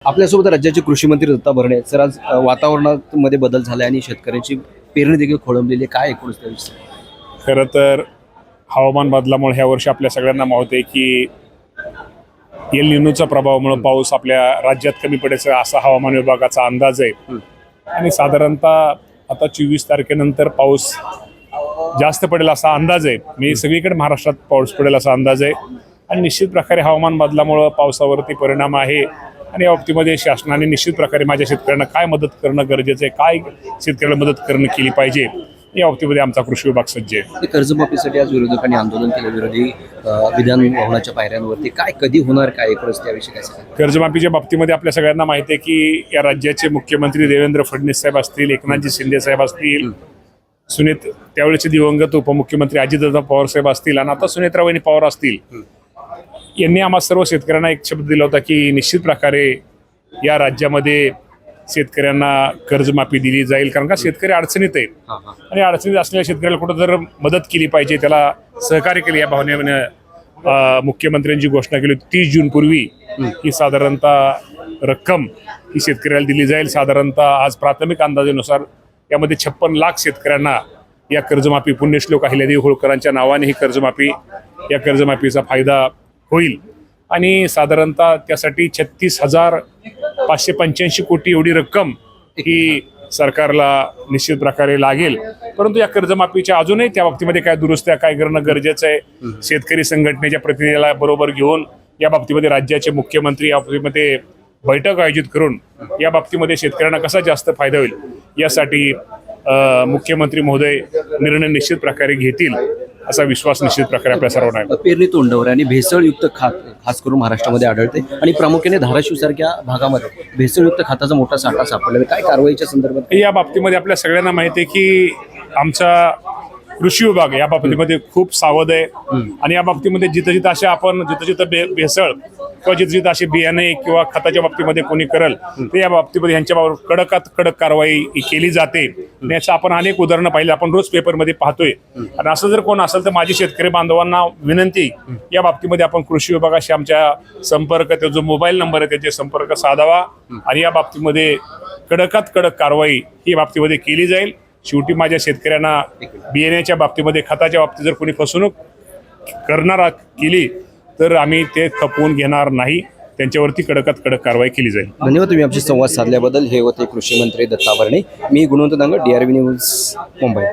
आपल्यासोबत राज्याचे कृषी मंत्री दत्ता भरणे सर, आज वातावरणामध्ये बदल झाला आणि शेतकऱ्यांची पेरणी देखील खोळंबलेली आहे. काय एकूणच त्या विषयी? खरं तर हवामान बदलामुळे ह्या वर्षी आपल्या सगळ्यांना माहिती आहे की एल निनोच्या प्रभावामुळे पाऊस आपल्या राज्यात कमी पडायचा असा हवामान विभागाचा अंदाज आहे. आणि साधारणतः आता 24 तारखेनंतर पाऊस जास्त पडेल असा अंदाज आहे. मी सगळीकडे महाराष्ट्रात पाऊस पडेल असा अंदाज आहे. आणि निश्चित प्रकारे हवामान बदलामुळे पावसावरती परिणाम आहे. आणि या बाबतीमध्ये शासनाने निश्चित प्रकारे माझ्या शेतकऱ्यांना काय मदत करणं गरजेचं आहे, काय शेतकऱ्याला मदत करणं केली पाहिजे, या बाबतीमध्ये आमचा कृषी विभाग सज्ज आहे. कर्जमाफीसाठी आज विरोधकांनी आंदोलन केलं, विरोधी विधान भवनाच्या पायऱ्यांवरती. काय कधी होणार, काय एकूणच त्याविषयी काय सांगा? कर्जमाफीच्या बाबतीमध्ये आपल्या सगळ्यांना माहिती आहे की या राज्याचे मुख्यमंत्री देवेंद्र फडणवीस साहेब असतील, एकनाथजी शिंदे साहेब असतील, त्यावेळेचे दिवंगत उपमुख्यमंत्री अजितदादा पवार साहेब असतील आणि आता सुनेत्रावहिनी पवार असतील, यांनी आम्हा सर्व शेतकऱ्यांना एक शब्द दिला होता की निश्चित प्रकारे या राज्यामध्ये शेतकऱ्यांना कर्जमाफी दिली जाईल. कारण का शेतकरी अडचणीत आहेत आणि अडचणीत असलेल्या शेतकऱ्याला कुठं जर मदत केली पाहिजे, त्याला सहकार्य केले, या भावनेने मुख्यमंत्र्यांची घोषणा केली 30 जून पूर्वी ही साधारणतः रक्कम ही शेतकऱ्याला दिली जाईल. साधारणतः आज प्राथमिक अंदाजानुसार यामध्ये 56 लाख शेतकऱ्यांना या कर्जमाफी, पुण्यश्लोक अहिल्यादेवी होळकरांच्या नावाने ही कर्जमाफी, या कर्जमाफीचा फायदा होईल. आणि साधारणतः त्यासाठी 36,585 कोटी एवढी रक्कम ही सरकारला निश्चित प्रकारे लागेल. परंतु या कर्जमाफीच्या अजूनही त्या बाबतीमध्ये काय दुरुस्त्या काय करणं गरजेचं आहे. शेतकरी संघटनेच्या प्रतिनिधीला बरोबर घेऊन या बाबतीमध्ये राज्याचे मुख्यमंत्री या बाबतीमध्ये बैठक आयोजित करून या बाबतीमध्ये शेतकऱ्यांना कसा जास्त फायदा होईल यासाठी मुख्यमंत्री महोदय निर्णय निश्चित प्रकारे घेतील असा विश्वास निश्चित प्रकारे आपल्या सर्वांना आहे. पेरणी तोंडावर आणि भेसळयुक्त खत खास करून महाराष्ट्रामध्ये आढळते आणि प्रामुख्याने धाराशिव सारख्या भागामध्ये भेसळयुक्त खताचा मोठा साठा सापडलेला. काय कारवाईच्या संदर्भात? या बाबतीमध्ये आपल्या सगळ्यांना माहिती आहे की आमचा कृषी विभाग या बाबतीमध्ये खूप सावध आहे. आणि या बाबतीमध्ये जिथं जिथं असे आपण जिथं भेसळ किंवा जिथं असे बियाणे किंवा खताच्या बाबतीमध्ये कोणी करेल तर या बाबतीमध्ये यांच्यावर कडकात कडक कारवाई केली जाते. याचं आपण अनेक उदाहरणं पाहिली, आपण रोज पेपरमध्ये पाहतोय. आणि असं जर कोण असेल तर माझी शेतकरी बांधवांना विनंती, या बाबतीमध्ये आपण कृषी विभागाशी आमच्या संपर्क, जो मोबाईल नंबर आहे त्याचे संपर्क साधावा आणि या बाबतीमध्ये कडकात कडक कारवाई ही बाबतीमध्ये केली जाईल. शेवटी माझ्या शेतकऱ्यांना बियाण्याच्या बाबतीमध्ये, खताच्या बाबतीत जर कोणी फसवणूक केली तर आम्ही ते खपवून घेणार नाही. त्यांच्यावरती कडकात कडक कारवाई केली जाईल. धन्यवाद तुम्ही आमची संवाद साधल्याबद्दल. हे होते कृषी मंत्री दत्ता भरणे. मी गुणवंत दांगड, DRV न्यूज, मुंबई.